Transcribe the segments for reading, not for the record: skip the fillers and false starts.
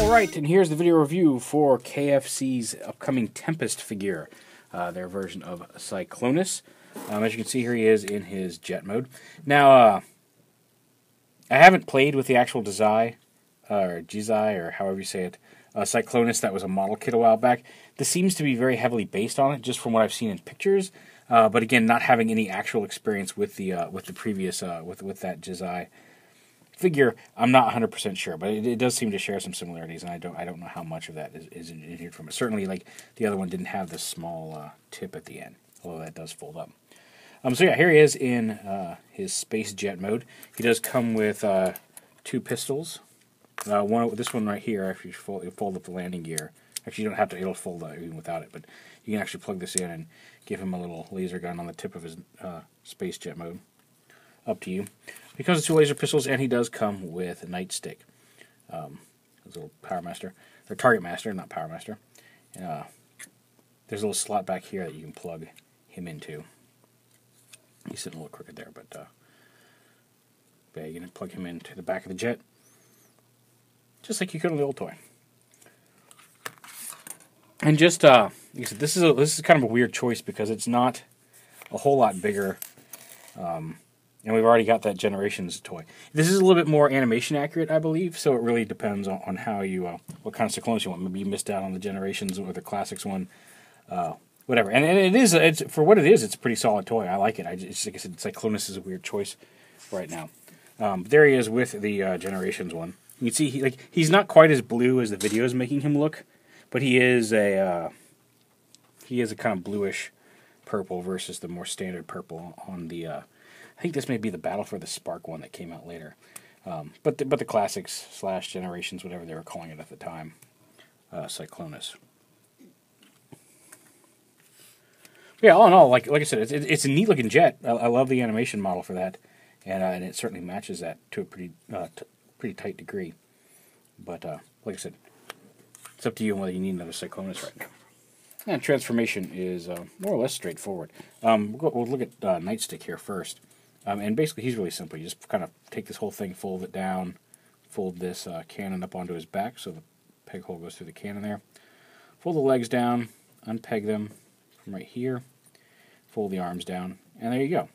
Alright, and here's the video review for KFC's upcoming Tempest figure, their version of Cyclonus. As you can see here, he is in his jet mode. Now, I haven't played with the actual Jizai, or however you say it, Cyclonus that was a model kit a while back. This seems to be very heavily based on it, just from what I've seen in pictures. But again, not having any actual experience with the previous with that Jizai figure, I'm not 100% sure, but it does seem to share some similarities, and I don't know how much of that is adhered from it. Certainly, like the other one didn't have this small tip at the end, although that does fold up. So yeah, here he is in his space jet mode. He does come with two pistols. This one right here, if you fold up the landing gear. Actually, you don't have to. It'll fold out even without it, but you can actually plug this in and give him a little laser gun on the tip of his space jet mode. Up to you. He comes with two laser pistols, and he does come with a nightstick. His little Power Master, or Target Master, not Power Master. There's a little slot back here that you can plug him into. He's sitting a little crooked there, but yeah, you can plug him into the back of the jet, just like you could on the old toy. And just like I said, this is kind of a weird choice because it's not a whole lot bigger. And we've already got that Generations toy. This is a little bit more animation accurate, I believe, so it really depends on how you, what kind of Cyclonus you want. Maybe you missed out on the Generations or the Classics one, whatever. And it's for what it is, it's a pretty solid toy. I like it. It's like I said, Cyclonus is a weird choice right now. There he is with the Generations one. You can see he's not quite as blue as the video is making him look, but he is a kind of bluish purple versus the more standard purple on the. I think this may be the Battle for the Spark one that came out later. But the Classics / Generations, whatever they were calling it at the time, Cyclonus. Yeah, all in all, like I said, it's a neat looking jet. I love the animation model for that, and it certainly matches that to a pretty tight degree. But like I said, it's up to you on whether you need another Cyclonus right now. And transformation is more or less straightforward. We'll look at Nightstick here first. And basically, he's really simple. You just kind of take this whole thing, fold it down, fold this cannon up onto his back so the peg hole goes through the cannon there. Fold the legs down, unpeg them from right here, fold the arms down, and there you go.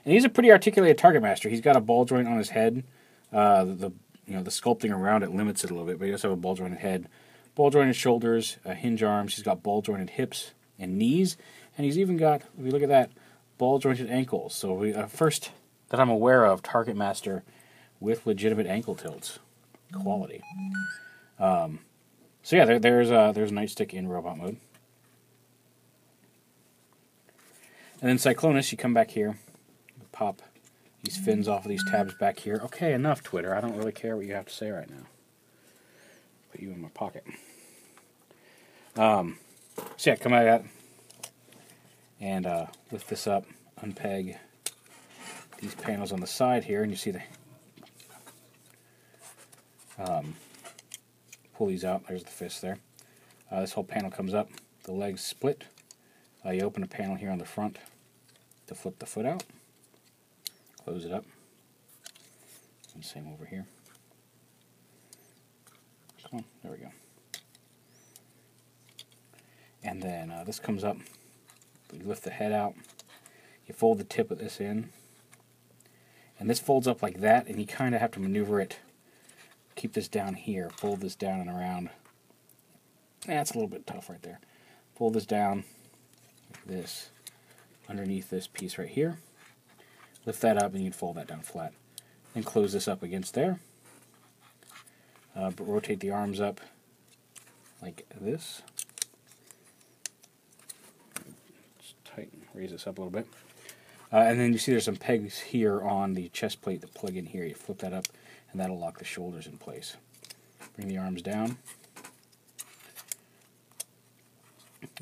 And he's a pretty articulated Target Master. He's got a ball joint on his head. The sculpting around it limits it a little bit, but he does have a ball jointed head, ball jointed shoulders, hinge arms. He's got ball jointed hips and knees, and he's even got, if you look at that, ball jointed ankles. So we first that I'm aware of, Target Master with legitimate ankle tilts, quality. So yeah, there's Nightstick in robot mode. And then Cyclonus, you come back here, pop these fins off of these tabs back here. Okay, enough, Twitter. I don't really care what you have to say right now. Put you in my pocket. So yeah, come out of that and lift this up, unpeg these panels on the side here, and you see the pull these out. There's the fist there. This whole panel comes up. The legs split. You open a panel here on the front to flip the foot out. Close it up. And same over here. Come on, there we go. And then this comes up. You lift the head out. You fold the tip of this in. And this folds up like that, and you kind of have to maneuver it. Keep this down here. Fold this down and around. That's a little bit tough right there. Fold this down like this underneath this piece right here. Lift that up, and you can fold that down flat. And close this up against there. But rotate the arms up like this. Raise this up a little bit. And then you see there's some pegs here on the chest plate that plug in here. You flip that up, and that'll lock the shoulders in place. Bring the arms down.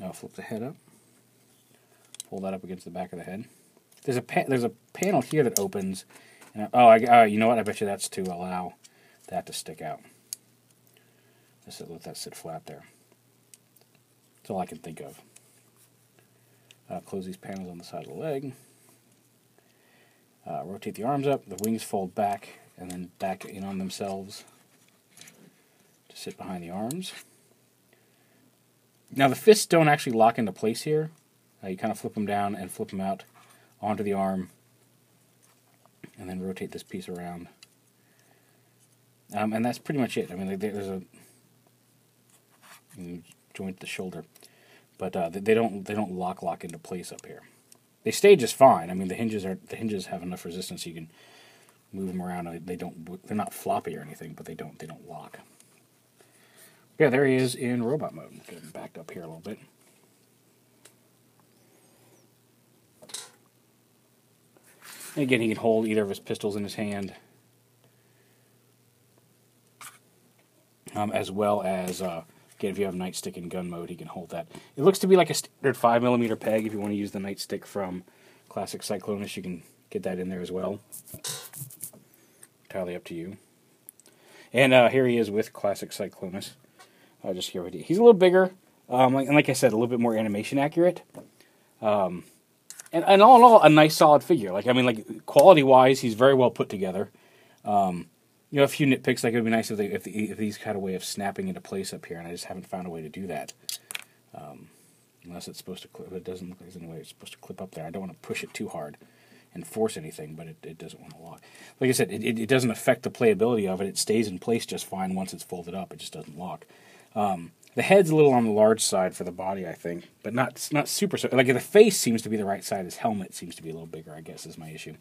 Now flip the head up. Pull that up against the back of the head. There's a panel here that opens. And you know what? I bet you that's to allow that to stick out. Just let that sit flat there. That's all I can think of. Close these panels on the side of the leg. Rotate the arms up. The wings fold back and then back in on themselves. to sit behind the arms. Now the fists don't actually lock into place here. You kind of flip them down and flip them out onto the arm, and then rotate this piece around. And that's pretty much it. I mean, there's a joint the shoulder, but they don't lock into place up here. They stay just fine. I mean, the hinges have enough resistance so you can move them around. They're not floppy or anything, but they don't lock. Yeah, there he is in robot mode. Get him backed up here a little bit. And again, he can hold either of his pistols in his hand, as well as, again, if you have nightstick in gun mode, he can hold that. It looks to be like a standard 5mm peg. If you want to use the nightstick from Classic Cyclonus, you can get that in there as well. Entirely up to you. And here he is with Classic Cyclonus. Just here with you. He's a little bigger, and like I said, a little bit more animation accurate. And all in all, a nice solid figure. Like, I mean, like, quality-wise, he's very well put together. You know, a few nitpicks, like it would be nice if these had a way of snapping into place up here, and I just haven't found a way to do that. Unless it's supposed to clip. It doesn't look like there's any way it's supposed to clip up there. I don't want to push it too hard and force anything, but it doesn't want to lock. Like I said, it doesn't affect the playability of it. It stays in place just fine once it's folded up. It just doesn't lock. The head's a little on the large side for the body, I think, but not super. Like the face seems to be the right side. His helmet seems to be a little bigger, I guess, is my issue.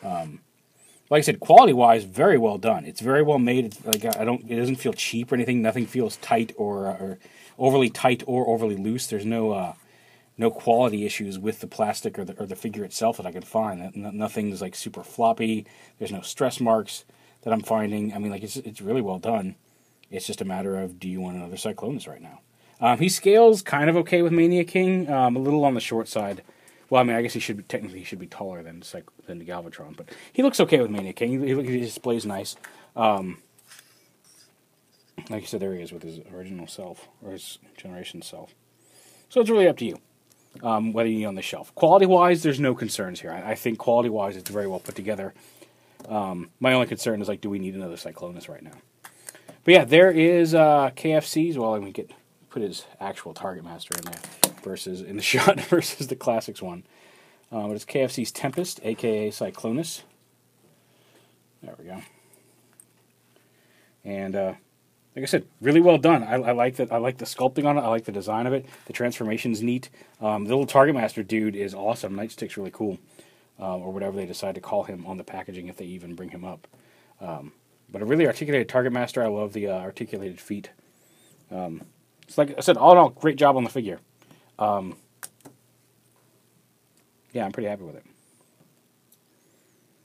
Like I said, quality-wise, very well done. It's very well made. It's like it doesn't feel cheap or anything. Nothing feels tight or overly tight or overly loose. There's no quality issues with the plastic or the figure itself that I can find. Nothing's like super floppy. There's no stress marks that I'm finding. I mean, like it's really well done. It's just a matter of, do you want another Cyclonus right now? He scales kind of okay with Mania King, a little on the short side. Well, I mean, I guess he should be taller than the Galvatron, but he looks okay with Mania King. He displays nice. Like I said, there he is with his original self, or his generation self. So it's really up to you, whether you need on the shelf. Quality-wise, there's no concerns here. I think quality-wise, it's very well put together. My only concern is, like, do we need another Cyclonus right now? But yeah, there is KFC's. Well, we could put his actual Target Master in there in the shot versus the Classics one. But it's KFC's Tempest, aka Cyclonus. There we go. And like I said, really well done. I like that. I like the sculpting on it. I like the design of it. The transformation's neat. The little Target Master dude is awesome. Nightstick's really cool, or whatever they decide to call him on the packaging, if they even bring him up. But a really articulated Target Master. I love the articulated feet. It's like I said, all in all, great job on the figure. Yeah, I'm pretty happy with it.